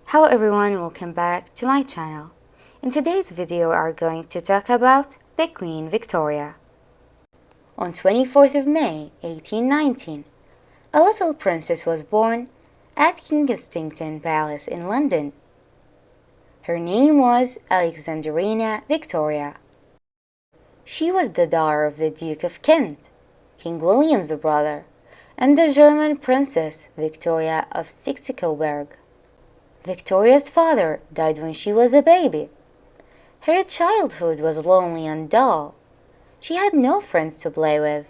Hello everyone, welcome back to my channel. In today's video we are going to talk about the Queen Victoria. On 24th of May 1819, a little princess was born at Kensington Palace in London. Her name was Alexandrina Victoria. She was the daughter of the Duke of Kent, King William's brother, and the German Princess Victoria of Saxe-Coburg. Victoria's father died when she was a baby. Her childhood was lonely and dull. She had no friends to play with.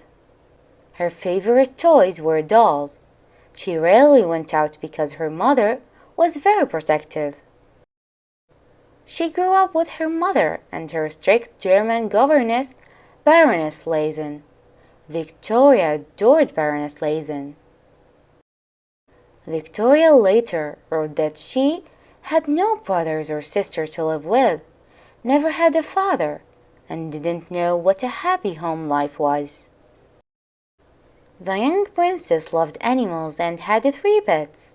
Her favorite toys were dolls. She rarely went out because her mother was very protective. She grew up with her mother and her strict German governess, Baroness Leysen. Victoria adored Baroness Leysen. Victoria later wrote that she had no brothers or sisters to live with, never had a father, and didn't know what a happy home life was. The young princess loved animals and had 3 pets: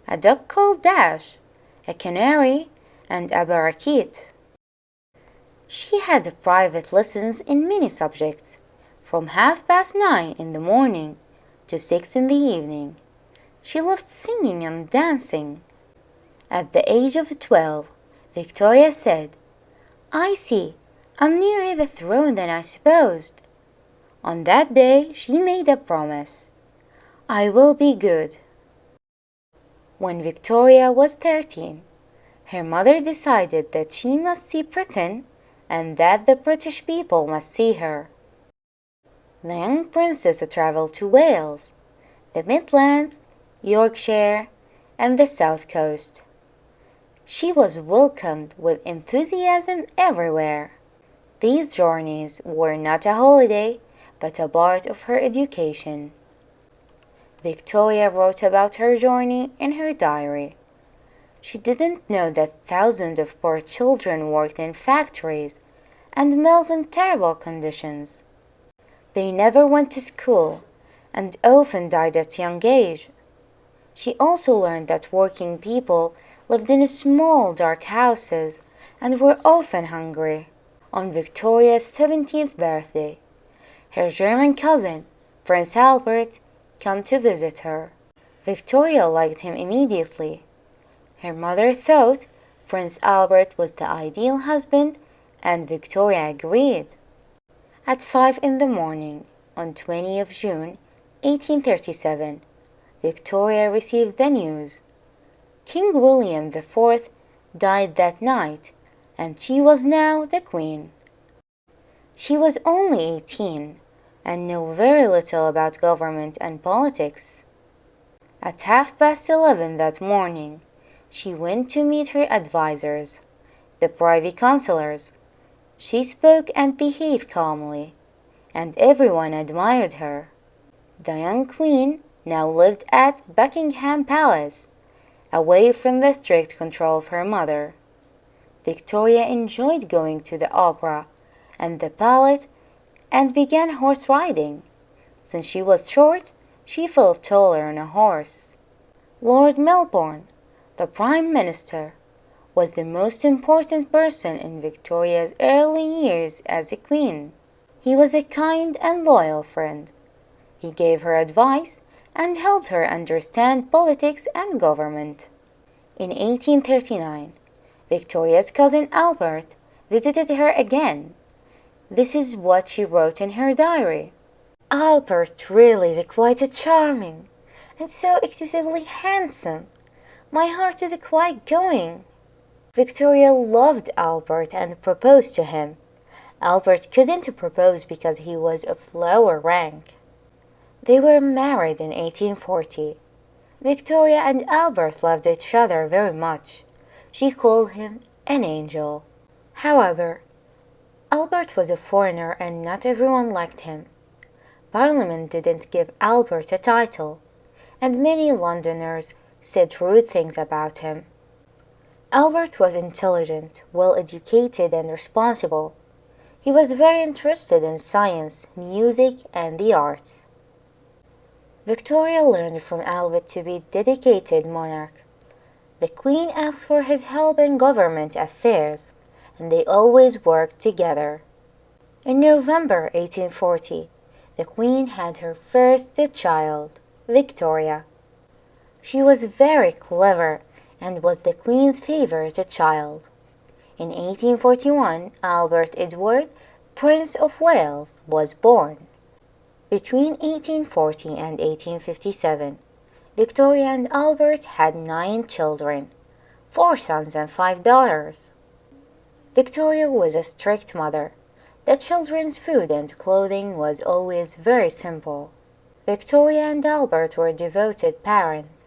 a dog called Dash, a canary, and a parakeet. She had private lessons in many subjects, from 9:30 in the morning to 6 in the evening. She loved singing and dancing. At the age of 12, Victoria said, "I see, I'm nearer the throne than I supposed." On that day, she made a promise: "I will be good." When Victoria was 13, her mother decided that she must see Britain and that the British people must see her. The young princess traveled to Wales, the Midlands, Yorkshire, and the South Coast. She was welcomed with enthusiasm everywhere. These journeys were not a holiday, but a part of her education. Victoria wrote about her journey in her diary. She didn't know that thousands of poor children worked in factories and mills in terrible conditions. They never went to school and often died at a young age. She also learned that working people lived in small, dark houses and were often hungry. On Victoria's 17th birthday, her German cousin, Prince Albert, came to visit her. Victoria liked him immediately. Her mother thought Prince Albert was the ideal husband, and Victoria agreed. At 5 in the morning, on 20th of June, 1837, Victoria received the news. King William IV died that night, and she was now the Queen. She was only 18 and knew very little about government and politics. At 11:30 that morning, she went to meet her advisers, the privy councillors. She spoke and behaved calmly, and everyone admired her. The young queen now lived at Buckingham Palace, away from the strict control of her mother. Victoria enjoyed going to the opera and the ballet and began horse riding. Since she was short, she felt taller on a horse. Lord Melbourne, the Prime Minister, was the most important person in Victoria's early years as a queen. He was a kind and loyal friend. He gave her advice and helped her understand politics and government. In 1839, Victoria's cousin Albert visited her again. This is what she wrote in her diary. "Albert really is quite charming, and so excessively handsome. My heart is quite going." Victoria loved Albert and proposed to him. Albert couldn't propose because he was of lower rank. They were married in 1840. Victoria and Albert loved each other very much. She called him an angel. However, Albert was a foreigner and not everyone liked him. Parliament didn't give Albert a title, and many Londoners said rude things about him. Albert was intelligent, well-educated, and responsible. He was very interested in science, music, and the arts. Victoria learned from Albert to be a dedicated monarch. The Queen asked for his help in government affairs, and they always worked together. In November 1840, the Queen had her first child, Victoria. She was very clever and was the Queen's favorite child. In 1841, Albert Edward, Prince of Wales, was born. Between 1840 and 1857, Victoria and Albert had 9 children, 4 sons and 5 daughters. Victoria was a strict mother. The children's food and clothing was always very simple. Victoria and Albert were devoted parents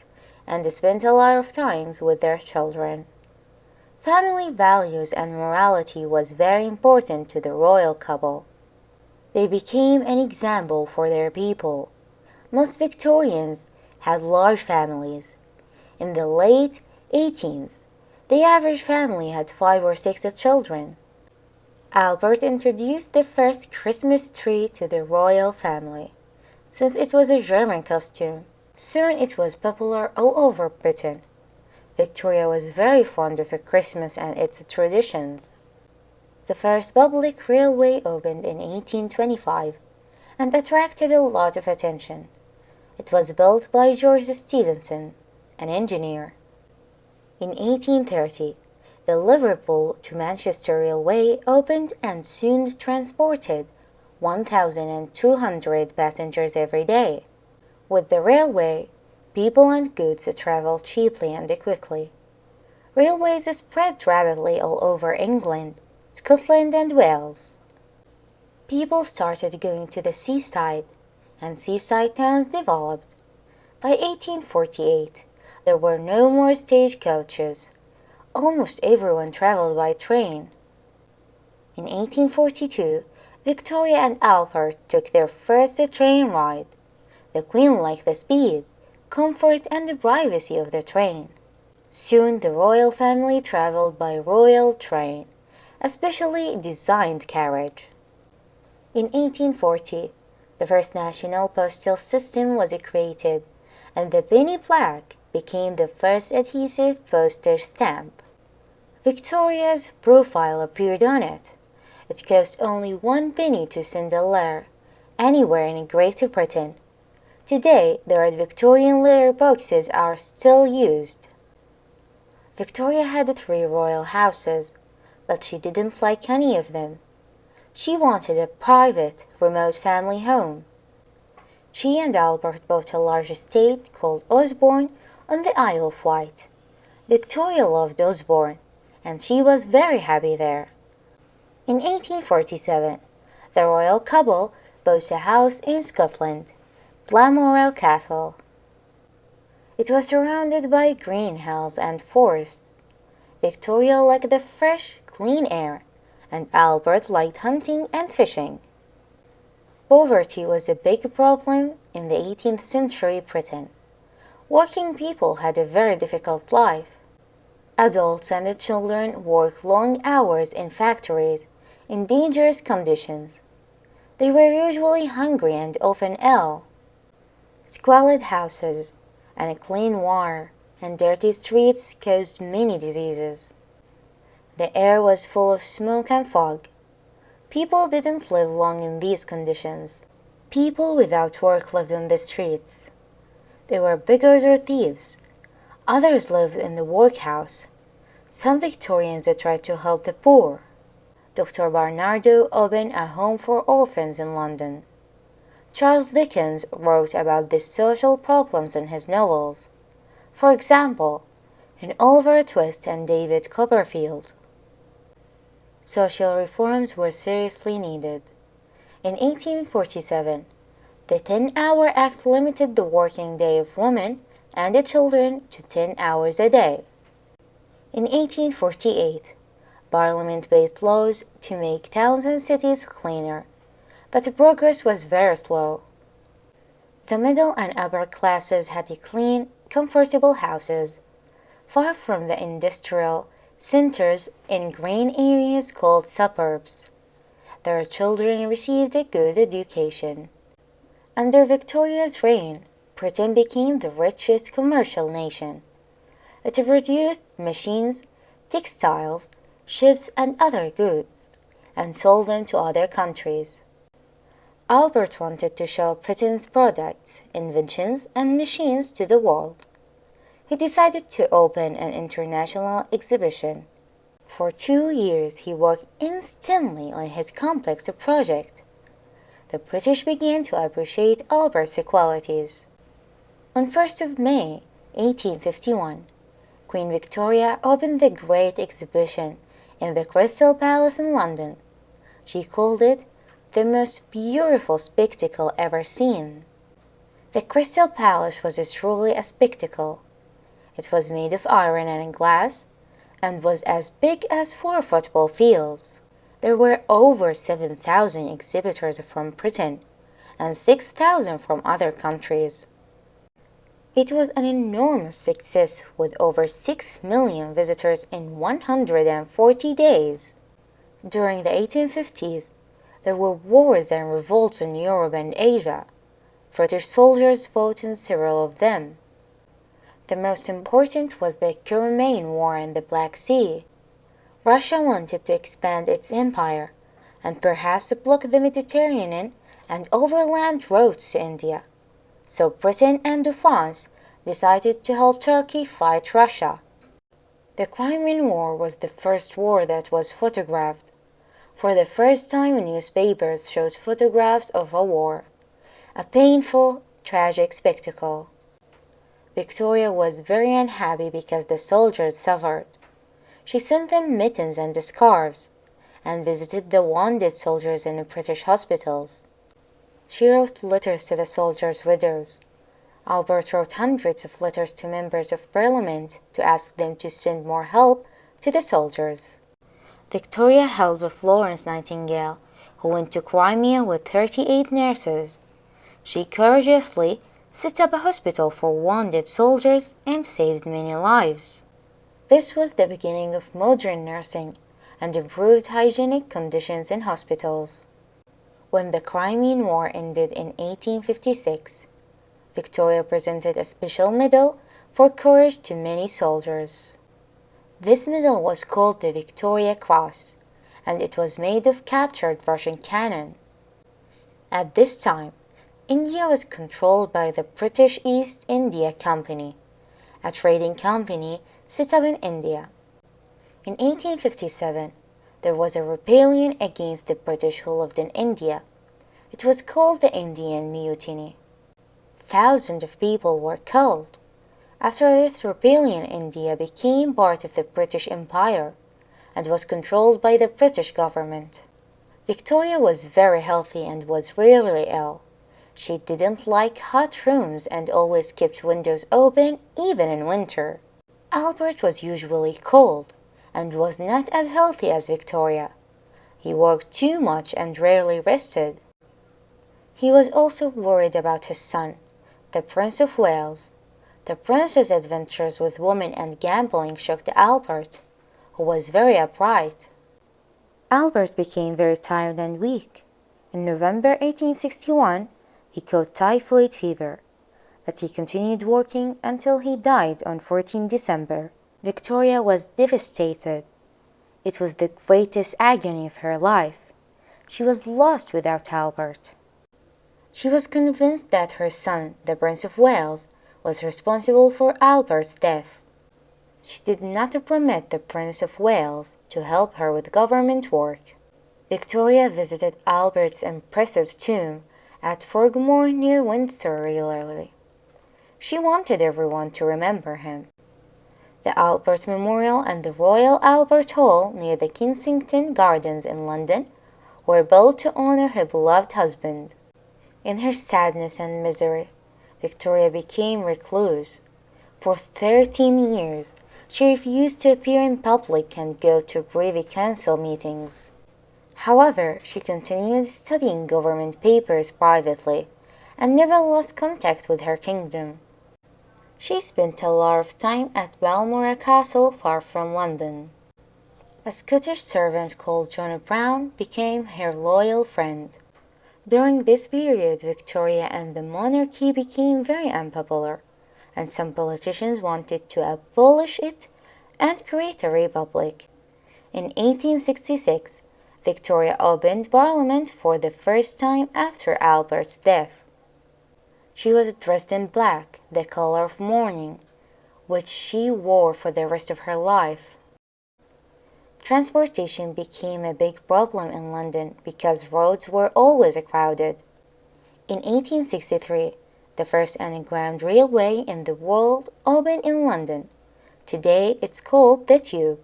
and spent a lot of time with their children. Family values and morality was very important to the royal couple. They became an example for their people. Most Victorians had large families. In the late 18th, the average family had 5 or 6 children. Albert introduced the first Christmas tree to the royal family. Since it was a German costume, soon it was popular all over Britain. Victoria was very fond of Christmas and its traditions. The first public railway opened in 1825 and attracted a lot of attention. It was built by George Stephenson, an engineer. In 1830, the Liverpool to Manchester Railway opened and soon transported 1,200 passengers every day. With the railway, people and goods traveled cheaply and quickly. Railways spread rapidly all over England, Scotland, and Wales. People started going to the seaside, and seaside towns developed. By 1848, there were no more stagecoaches. Almost everyone traveled by train. In 1842, Victoria and Albert took their first train ride. The Queen liked the speed, comfort, and the privacy of the train. Soon the royal family traveled by royal train, a specially designed carriage. In 1840, the first national postal system was created, and the penny plaque became the first adhesive postage stamp. Victoria's profile appeared on it. It cost only 1 penny to send a letter anywhere in Great Britain. Today, the red Victorian letter boxes are still used. Victoria had 3 royal houses, but she didn't like any of them. She wanted a private, remote family home. She and Albert bought a large estate called Osborne on the Isle of Wight. Victoria loved Osborne, and she was very happy there. In 1847, the royal couple bought a house in Scotland, Balmoral Castle. It was surrounded by green hills and forests. Victoria liked the fresh, clean air, and Albert liked hunting and fishing. Poverty was a big problem in the 18th century Britain. Working people had a very difficult life. Adults and children worked long hours in factories in dangerous conditions. They were usually hungry and often ill. Squalid houses, unclean water, and dirty streets caused many diseases. The air was full of smoke and fog. People didn't live long in these conditions. People without work lived on the streets. They were beggars or thieves. Others lived in the workhouse. Some Victorians tried to help the poor. Dr. Barnardo opened a home for orphans in London. Charles Dickens wrote about these social problems in his novels. For example, in Oliver Twist and David Copperfield. Social reforms were seriously needed. In 1847, the 10-Hour Act limited the working day of women and the children to 10 hours a day. In 1848, Parliament passed laws to make towns and cities cleaner, but the progress was very slow. The middle and upper classes had clean, comfortable houses, far from the industrial centers in green areas called suburbs. Their children received a good education. Under Victoria's reign, Britain became the richest commercial nation. It produced machines, textiles, ships, and other goods, and sold them to other countries. Albert wanted to show Britain's products, inventions, and machines to the world. He decided to open an international exhibition. For 2 years, he worked instantly on his complex project. The British began to appreciate Albert's qualities. On 1st of May, 1851, Queen Victoria opened the Great Exhibition in the Crystal Palace in London. She called it the most beautiful spectacle ever seen. The Crystal Palace was truly a spectacle. It was made of iron and glass, and was as big as 4 football fields. There were over 7,000 exhibitors from Britain and 6,000 from other countries. It was an enormous success with over 6 million visitors in 140 days. During the 1850s, there were wars and revolts in Europe and Asia. British soldiers fought in several of them. The most important was the Crimean War in the Black Sea. Russia wanted to expand its empire and perhaps block the Mediterranean and overland routes to India. So Britain and France decided to help Turkey fight Russia. The Crimean War was the first war that was photographed. For the first time, newspapers showed photographs of a war, a painful, tragic spectacle. Victoria was very unhappy because the soldiers suffered. She sent them mittens and scarves, and visited the wounded soldiers in the British hospitals. She wrote letters to the soldiers' widows. Albert wrote hundreds of letters to members of Parliament to ask them to send more help to the soldiers. Victoria helped Florence Nightingale, who went to Crimea with 38 nurses. She courageously set up a hospital for wounded soldiers and saved many lives. This was the beginning of modern nursing and improved hygienic conditions in hospitals. When the Crimean War ended in 1856, Victoria presented a special medal for courage to many soldiers. This medal was called the Victoria Cross, and it was made of captured Russian cannon. At this time, India was controlled by the British East India Company, a trading company set up in India. In 1857, there was a rebellion against the British who lived in India. It was called the Indian Mutiny. Thousands of people were killed. After this rebellion, India became part of the British Empire and was controlled by the British government. Victoria was very healthy and was rarely ill. She didn't like hot rooms and always kept windows open even in winter. Albert was usually cold and was not as healthy as Victoria. He worked too much and rarely rested. He was also worried about his son, the Prince of Wales. The prince's adventures with women and gambling shocked Albert, who was very upright. Albert became very tired and weak. In November 1861, he caught typhoid fever, but he continued working until he died on 14 December. Victoria was devastated. It was the greatest agony of her life. She was lost without Albert. She was convinced that her son, the Prince of Wales, was responsible for Albert's death. She did not permit the Prince of Wales to help her with government work. Victoria visited Albert's impressive tomb at Frogmore near Windsor regularly. She wanted everyone to remember him. The Albert Memorial and the Royal Albert Hall near the Kensington Gardens in London were built to honor her beloved husband. In her sadness and misery, Victoria became recluse. For 13 years, she refused to appear in public and go to Privy Council meetings. However, she continued studying government papers privately and never lost contact with her kingdom. She spent a lot of time at Balmoral Castle far from London. A Scottish servant called John Brown became her loyal friend. During this period, Victoria and the monarchy became very unpopular, and some politicians wanted to abolish it and create a republic. In 1866, Victoria opened Parliament for the first time after Albert's death. She was dressed in black, the color of mourning, which she wore for the rest of her life. Transportation became a big problem in London because roads were always crowded. In 1863, the first underground railway in the world opened in London. Today it's called the Tube.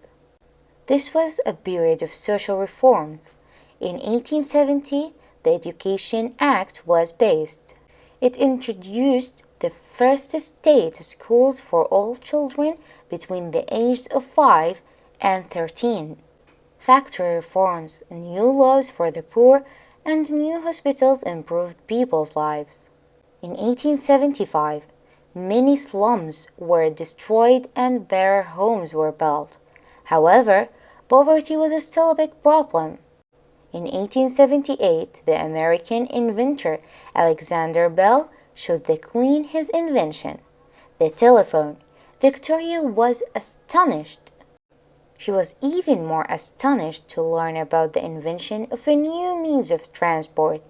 This was a period of social reforms. In 1870, the Education Act was passed. It introduced the first state schools for all children between the ages of 5 and 13. Factory reforms, new laws for the poor, and new hospitals improved people's lives. In 1875, many slums were destroyed and better homes were built. However, poverty was still a big problem. In 1878, the American inventor Alexander Bell showed the Queen his invention, the telephone. Victoria was astonished. She was even more astonished to learn about the invention of a new means of transport,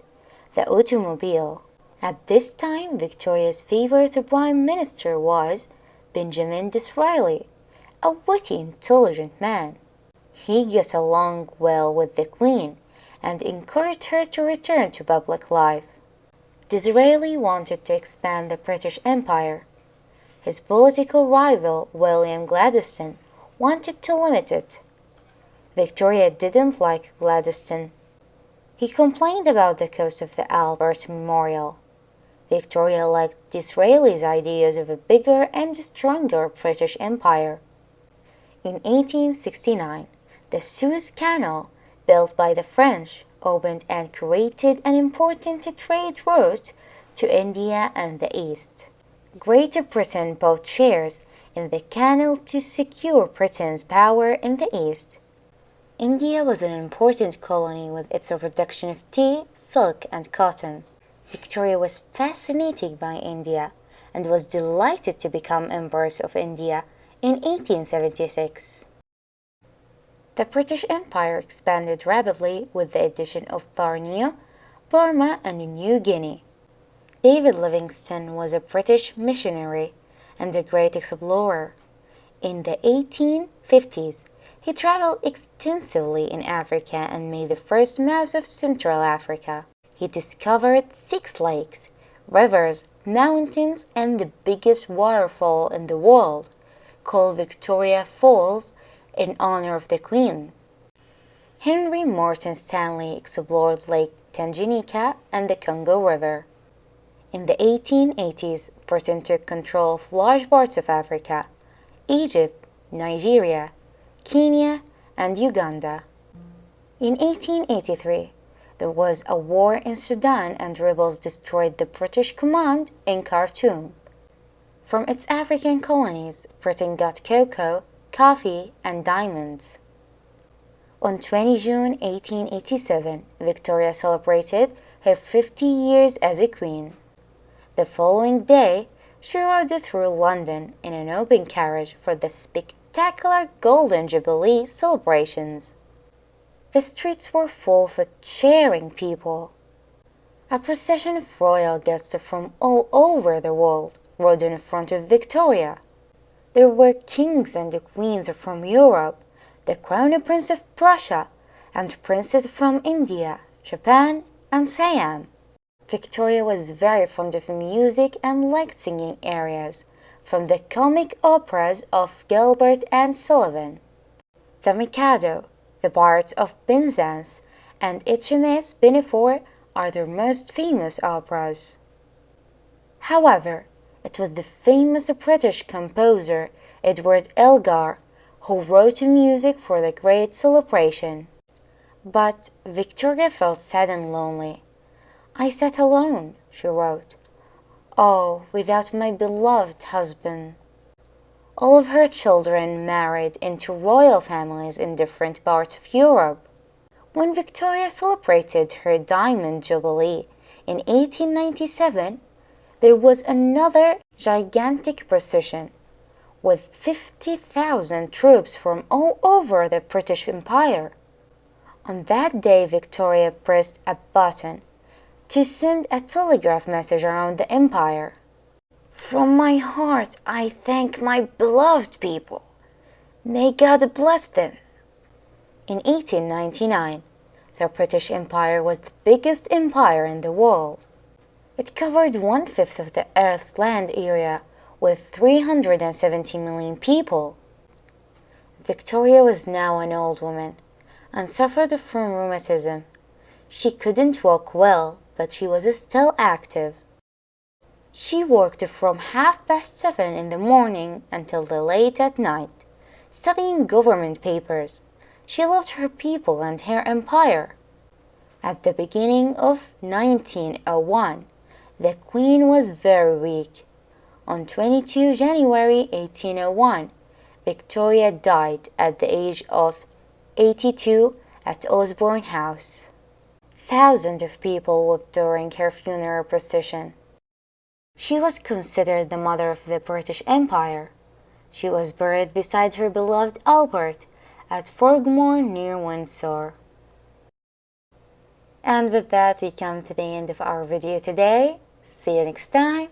the automobile. At this time, Victoria's favorite prime minister was Benjamin Disraeli, a witty, intelligent man. He got along well with the Queen and encouraged her to return to public life. Disraeli wanted to expand the British Empire. His political rival, William Gladstone, wanted to limit it. Victoria didn't like Gladstone. He complained about the cost of the Albert Memorial. Victoria liked Disraeli's ideas of a bigger and stronger British Empire. In 1869, the Suez Canal, built by the French, opened and created an important trade route to India and the East. Great Britain bought shares in the canal to secure Britain's power in the East. India was an important colony with its production of tea, silk, and cotton. Victoria was fascinated by India and was delighted to become Empress of India in 1876. The British Empire expanded rapidly with the addition of Borneo, Burma, and New Guinea. David Livingstone was a British missionary and a great explorer. In the 1850s, he traveled extensively in Africa and made the first maps of Central Africa. He discovered 6 lakes, rivers, mountains, and the biggest waterfall in the world, called Victoria Falls, in honor of the Queen. Henry Morton Stanley explored Lake Tanganyika and the Congo River. In the 1880s, Britain took control of large parts of Africa, Egypt, Nigeria, Kenya, and Uganda. In 1883, there was a war in Sudan and rebels destroyed the British command in Khartoum. From its African colonies, Britain got cocoa, coffee, and diamonds. On 20 June 1887, Victoria celebrated her 50 years as a queen. The following day, she rode through London in an open carriage for the spectacular Golden Jubilee celebrations. The streets were full of cheering people. A procession of royal guests from all over the world rode in front of Victoria. There were kings and queens from Europe, the Crown Prince of Prussia, and princes from India, Japan, and Siam. Victoria was very fond of music and liked singing arias from the comic operas of Gilbert and Sullivan. The Mikado, the Bards of Penzance, and HMS Pinafore are their most famous operas. However, it was the famous British composer Edward Elgar who wrote music for the great celebration. But Victoria felt sad and lonely. "I sat alone," she wrote. "Oh, without my beloved husband." All of her children married into royal families in different parts of Europe. When Victoria celebrated her Diamond Jubilee in 1897, there was another gigantic procession with 50,000 troops from all over the British Empire. On that day, Victoria pressed a button to send a telegraph message around the empire. From my heart, I thank my beloved people. May God bless them. In 1899, the British Empire was the biggest empire in the world. It covered 1/5 of the Earth's land area with 370 million people. Victoria was now an old woman and suffered from rheumatism. She couldn't walk well, but she was still active. She worked from 7:30 in the morning until late at night, studying government papers. She loved her people and her empire. At the beginning of 1901, the Queen was very weak. On 22 January 1801, Victoria died at the age of 82 at Osborne House. Thousands of people wept during her funeral procession. She was considered the mother of the British Empire. She was buried beside her beloved Albert at Frogmore near Windsor. And with that, we come to the end of our video today. See you next time.